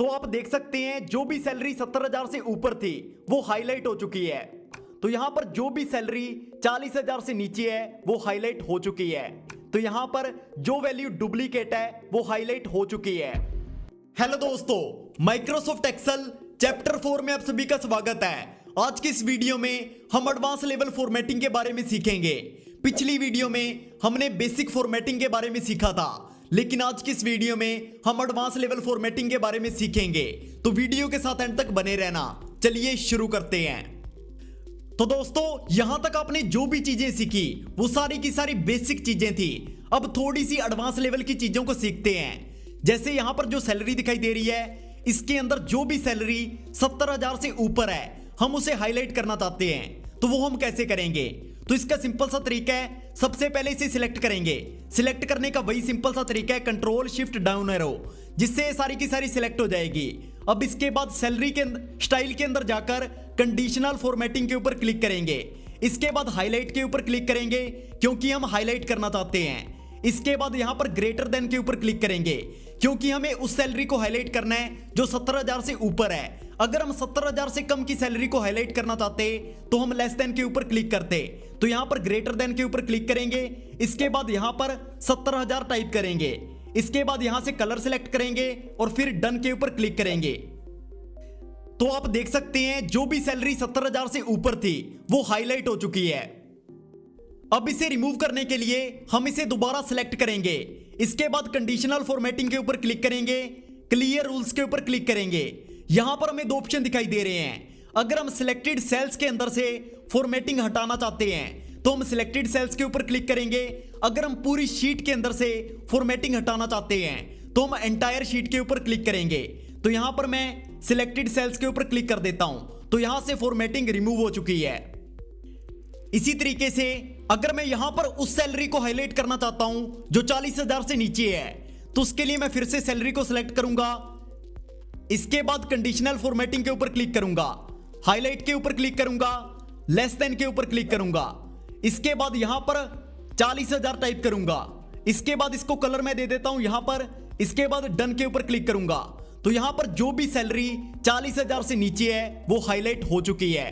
तो आप देख सकते हैं जो भी सैलरी 70,000 से ऊपर थी वो हाईलाइट हो चुकी है। तो यहां पर जो भी सैलरी 40,000 से नीचे है वो हाईलाइट हो चुकी है। तो यहां पर जो वैल्यू डुप्लीकेट है वो हाईलाइट हो चुकी है। हेलो दोस्तों, माइक्रोसॉफ्ट एक्सेल चैप्टर 4 में आप सभी का स्वागत है। आज की इस वीडियो में हम एडवांस लेवल फॉर्मेटिंग के बारे में सीखेंगे। पिछली वीडियो में हमने बेसिक फॉर्मेटिंग के बारे में सीखा था, लेकिन आज की इस वीडियो में हम एडवांस लेवल फॉर्मेटिंग के बारे में सीखेंगे। तो वीडियो के साथ एंड तक बने रहना। चलिए शुरू करते हैं। तो दोस्तों, यहां तक आपने जो भी चीजें सीखी वो सारी की सारी बेसिक चीजें थी। अब थोड़ी सी एडवांस लेवल की चीजों को सीखते हैं। जैसे यहां पर जो सैलरी दिखाई दे रही है, इसके अंदर जो भी सैलरी 70,000 से ऊपर है हम उसे हाईलाइट करना चाहते हैं। तो वो हम कैसे करेंगे? तो इसका सिंपल सा तरीका है, सबसे पहले इसे सिलेक्ट करेंगे। सिलेक्ट करने का वही सिंपल सा तरीका है, कंट्रोल शिफ्ट डाउन एरो, जिससे सारी की सारी सिलेक्ट हो जाएगी। अब इसके बाद सैलरी के स्टाइल के अंदर जाकर कंडीशनल फॉर्मेटिंग के ऊपर क्लिक करेंगे। इसके बाद हाईलाइट के ऊपर क्लिक करेंगे, क्योंकि हम हाईलाइट करना चाहते हैं। इसके बाद यहां पर ग्रेटर देन के ऊपर क्लिक करेंगे, क्योंकि हमें उस सैलरी को हाईलाइट करना है जो 70,000 से ऊपर है। अगर हम 70,000 से कम की सैलरी को हाईलाइट करना चाहते तो हम लेस देन के ऊपर क्लिक करते। तो यहां पर ग्रेटर देन के ऊपर क्लिक करेंगे। इसके बाद यहां पर 70,000 टाइप करेंगे। इसके बाद यहां से कलर सिलेक्ट करेंगे और फिर डन के ऊपर क्लिक करेंगे। तो आप देख सकते हैं जो भी सैलरी 70,000 से ऊपर थी वो हाईलाइट हो चुकी है। अब इसे रिमूव करने के लिए हम इसे दोबारा सिलेक्ट करेंगे। इसके बाद कंडीशनल फॉर्मेटिंग के ऊपर क्लिक करेंगे, क्लियर रूल्स के ऊपर क्लिक करेंगे। यहां पर हमें दो ऑप्शन दिखाई दे रहे हैं। अगर हम सिलेक्टेड सेल्स के अंदर से फॉर्मेटिंग हटाना चाहते हैं तो हम सिलेक्टेड सेल्स के ऊपर क्लिक करेंगे। अगर हम पूरी शीट के अंदर से फॉर्मेटिंग हटाना चाहते हैं तो हम एंटायर शीट के ऊपर क्लिक करेंगे। तो यहां पर मैं सिलेक्टेड सेल्स के ऊपर क्लिक कर देता हूं, तो यहां से फॉर्मेटिंग रिमूव हो चुकी है। इसी तरीके से अगर मैं यहां पर उस सैलरी को हाईलाइट करना चाहता हूं जो 40,000 से नीचे है, तो उसके लिए मैं फिर से सैलरी को सिलेक्ट करूंगा। इसके बाद कंडीशनल फॉर्मेटिंग के ऊपर क्लिक करूंगा, हाईलाइट के ऊपर क्लिक करूंगा, लेस देन के ऊपर क्लिक करूंगा। इसके बाद यहां पर 40,000 टाइप करूंगा। इसके बाद इसको कलर में दे देता हूं यहां पर। इसके बाद डन के ऊपर क्लिक करूंगा। तो यहां पर जो भी सैलरी 40,000 से नीचे है वो हाईलाइट हो चुकी है।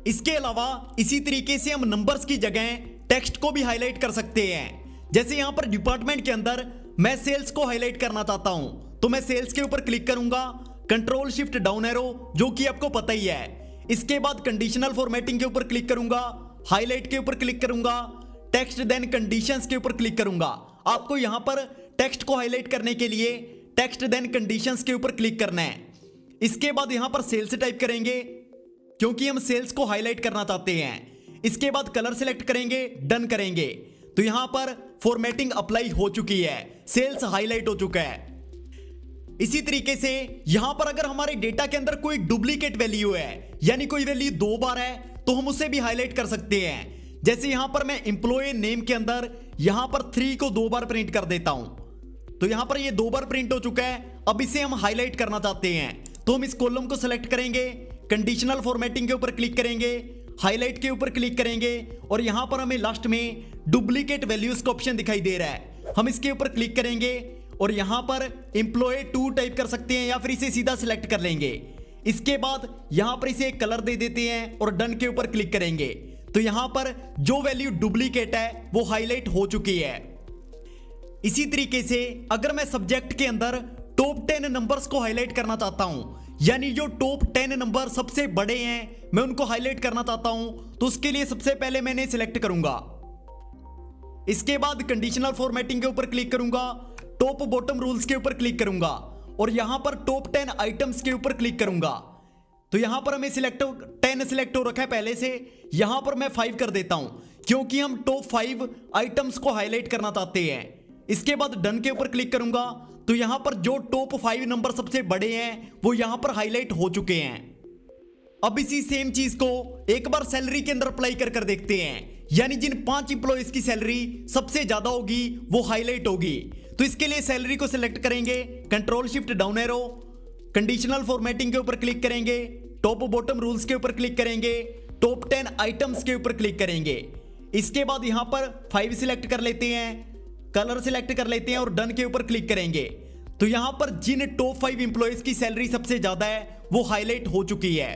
इसके अलावा इसी तरीके से हम नंबर्स की जगह टेक्स्ट को भी हाईलाइट कर सकते हैं। जैसे यहां पर डिपार्टमेंट के अंदर मैं सेल्स को हाईलाइट करना चाहता हूं, तो मैं सेल्स के ऊपर क्लिक करूंगा, कंट्रोल शिफ्ट डाउन एरो, जो कि आपको पता ही है। इसके बाद कंडीशनल फॉर्मेटिंग के ऊपर क्लिक करूंगा, हाईलाइट के ऊपर क्लिक करूंगा, टेक्स्ट देन कंडीशंस के ऊपर क्लिक करूंगा। आपको यहां पर टेक्स्ट को हाईलाइट करने के लिए टेक्स्ट देन कंडीशंस के ऊपर क्लिक करना है। इसके बाद यहां पर सेल्स टाइप करेंगे, क्योंकि हम सेल्स को हाईलाइट करना चाहते हैं। इसके बाद कलर सिलेक्ट करेंगे, डन करेंगे। तो यहां पर फॉर्मेटिंग अप्लाई हो चुकी है, सेल्स हाईलाइट हो चुका है। इसी तरीके से यहां पर अगर हमारे डेटा के अंदर कोई डुप्लीकेट वैल्यू है, यानी कोई वैल्यू 2 बार है, तो हम उसे भी हाईलाइट कर सकते हैं। जैसे यहां पर मैं एम्प्लॉय नेम के अंदर यहां पर 3 को 2 बार प्रिंट कर देता हूं। तो यहां पर ये 2 बार प्रिंट हो चुका है। अब इसे हम हाईलाइट करना चाहते हैं, तो हम इस कॉलम को सिलेक्ट करेंगे, कंडीशनल फॉर्मेटिंग के ऊपर क्लिक करेंगे, हाईलाइट के ऊपर क्लिक करेंगे और यहां पर हमें लास्ट में डुप्लीकेट वैल्यूज का ऑप्शन दिखाई दे रहा है। हम इसके ऊपर क्लिक करेंगे और यहां पर एम्प्लॉय 2 टाइप कर सकते हैं या फिर इसे सीधा सिलेक्ट कर लेंगे। इसके बाद यहां पर इसे एक कलर दे देते हैं और डन के ऊपर क्लिक करेंगे। तो यहां पर जो वैल्यू डुप्लीकेट है वो हाईलाइट हो चुकी है। इसी तरीके से अगर मैं सब्जेक्ट के अंदर टॉप 10 नंबर्स को हाईलाइट करना चाहता हूं, यानी जो टॉप 10 नंबर सबसे बड़े हैं मैं उनको हाईलाइट करना चाहता हूं, तो उसके लिए सबसे पहले मैंने सिलेक्ट करूंगा। इसके बाद कंडीशनल फॉर्मेटिंग के ऊपर क्लिक करूंगा, टॉप बॉटम रूल्स के ऊपर क्लिक करूंगा और यहां पर टॉप 10 आइटम्स के ऊपर क्लिक करूंगा। तो यहां पर हमें 10 सिलेक्ट हो रखा है पहले से, यहां पर मैं 5 कर देता हूं, क्योंकि हम टॉप 5 आइटम्स को हाईलाइट करना चाहते हैं। इसके बाद डन के ऊपर क्लिक करूंगा। तो यहां पर जो टॉप 5 नंबर सबसे बड़े हैं वो यहां पर हाईलाइट हो चुके हैं। अब इसी सेम चीज को एक बार सैलरी के अंदर अप्लाई कर देखते हैं, यानी जिन 5 इंप्लॉइज की सैलरी सबसे ज्यादा होगी वो हाईलाइट होगी। तो इसके लिए सैलरी को सिलेक्ट करेंगे, control shift down arrow, conditional formatting के ऊपर क्लिक करेंगे, टॉप बॉटम रूल्स के ऊपर क्लिक करेंगे, टॉप 10 आइटम्स के ऊपर क्लिक करेंगे। इसके बाद यहां पर 5 सिलेक्ट कर लेते हैं, कलर सिलेक्ट कर लेते हैं और डन के ऊपर क्लिक करेंगे। तो यहां पर जिन टॉप 5 एम्प्लॉयज की सैलरी सबसे ज्यादा है वो हाईलाइट हो चुकी है।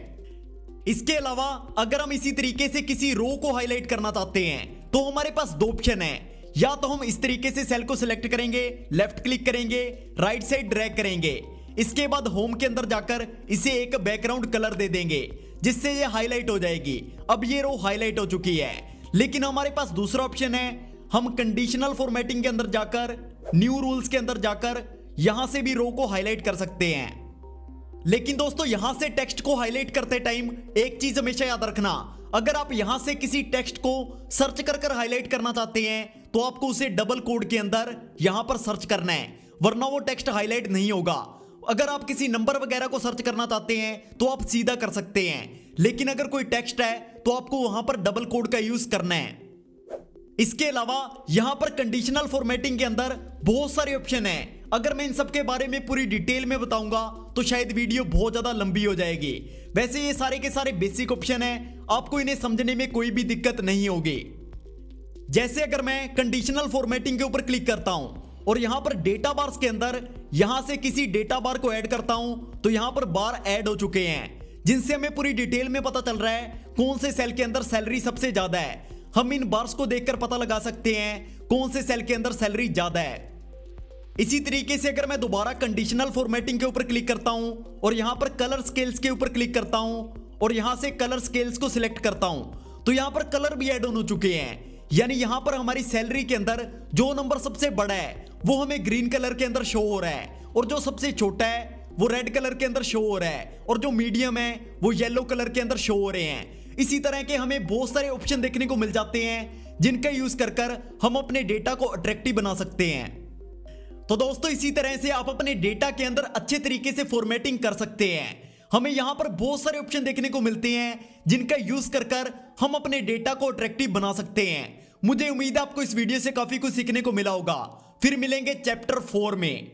इसके अलावा अगर हम इसी तरीके से किसी रो को हाईलाइट करना चाहते हैं तो हमारे पास दो ऑप्शन है। या तो हम इस तरीके से सेल को सिलेक्ट करेंगे, लेफ्ट क्लिक करेंगे, राइट साइड ड्रैग करेंगे, इसके बाद होम के अंदर जाकर इसे एक बैकग्राउंड कलर दे देंगे जिससे ये हाईलाइट हो जाएगी। अब ये रो हाईलाइट हो चुकी है। लेकिन हमारे पास दूसरा ऑप्शन है, हम कंडीशनल फॉर्मेटिंग के अंदर जाकर न्यू रूल्स के अंदर जाकर यहां से भी रो को हाईलाइट कर सकते हैं। लेकिन दोस्तों यहां से टेक्स्ट को हाईलाइट करते टाइम एक चीज हमेशा याद रखना, अगर आप यहां से किसी टेक्स्ट को सर्च कर हाईलाइट करना चाहते हैं तो आपको उसे डबल कोड के अंदर यहां पर सर्च करना है, वरना वो टेक्स्ट हाईलाइट नहीं होगा। अगर आप किसी नंबर वगैरह को सर्च करना चाहते हैं तो आप सीधा कर सकते हैं, लेकिन अगर कोई टेक्स्ट है तो आपको वहां पर डबल कोड का यूज करना है। इसके अलावा यहां पर कंडीशनल फॉर्मेटिंग के अंदर बहुत सारे ऑप्शन हैं। अगर मैं इन सब के बारे में पूरी डिटेल में बताऊंगा तो शायद वीडियो बहुत ज्यादा लंबी हो जाएगी। वैसे ये सारे के सारे बेसिक ऑप्शन हैं, आपको इन्हें समझने में कोई भी दिक्कत नहीं होगी। जैसे अगर मैं कंडीशनल फॉर्मेटिंग के ऊपर क्लिक करता हूं और यहां पर डेटा बार्स के अंदर यहां से किसी डेटा बार को ऐड करता हूं तो यहां पर बार ऐड हो चुके हैं जिनसे हमें पूरी डिटेल में पता चल रहा है कौन से सेल के अंदर सैलरी सबसे ज्यादा है। हम इन बार्स को देखकर पता लगा सकते हैं कौन से सेल के अंदर सैलरी ज्यादा है। इसी तरीके से अगर मैं दोबारा कंडीशनल फॉर्मेटिंग के ऊपर क्लिक करता हूं और यहां पर कलर स्केल्स के ऊपर क्लिक करता हूं और यहां से कलर स्केल्स को सिलेक्ट करता हूं तो यहां पर कलर भी ऐड हो चुके हैं। यानी यहां पर हमारी सैलरी के अंदर जो नंबर सबसे बड़ा है वो हमें ग्रीन कलर के अंदर शो हो रहा है और जो सबसे छोटा है वो रेड कलर के अंदर शो हो रहा है और जो मीडियम है वो येलो कलर के अंदर शो हो रहे हैं। इसी तरह के हमें बहुत सारे ऑप्शन देखने को मिल जाते हैं जिनका यूज कर हम अपने डेटा को अट्रैक्टिव बना सकते हैं। तो दोस्तों इसी तरह से आप अपने डेटा के अंदर अच्छे तरीके से फॉर्मेटिंग कर सकते हैं। हमें यहां पर बहुत सारे ऑप्शन देखने को मिलते हैं जिनका यूज कर हम अपने डेटा को अट्रैक्टिव बना सकते हैं। मुझे उम्मीद है आपको इस वीडियो से काफी कुछ सीखने को मिला होगा। फिर मिलेंगे चैप्टर 4 में।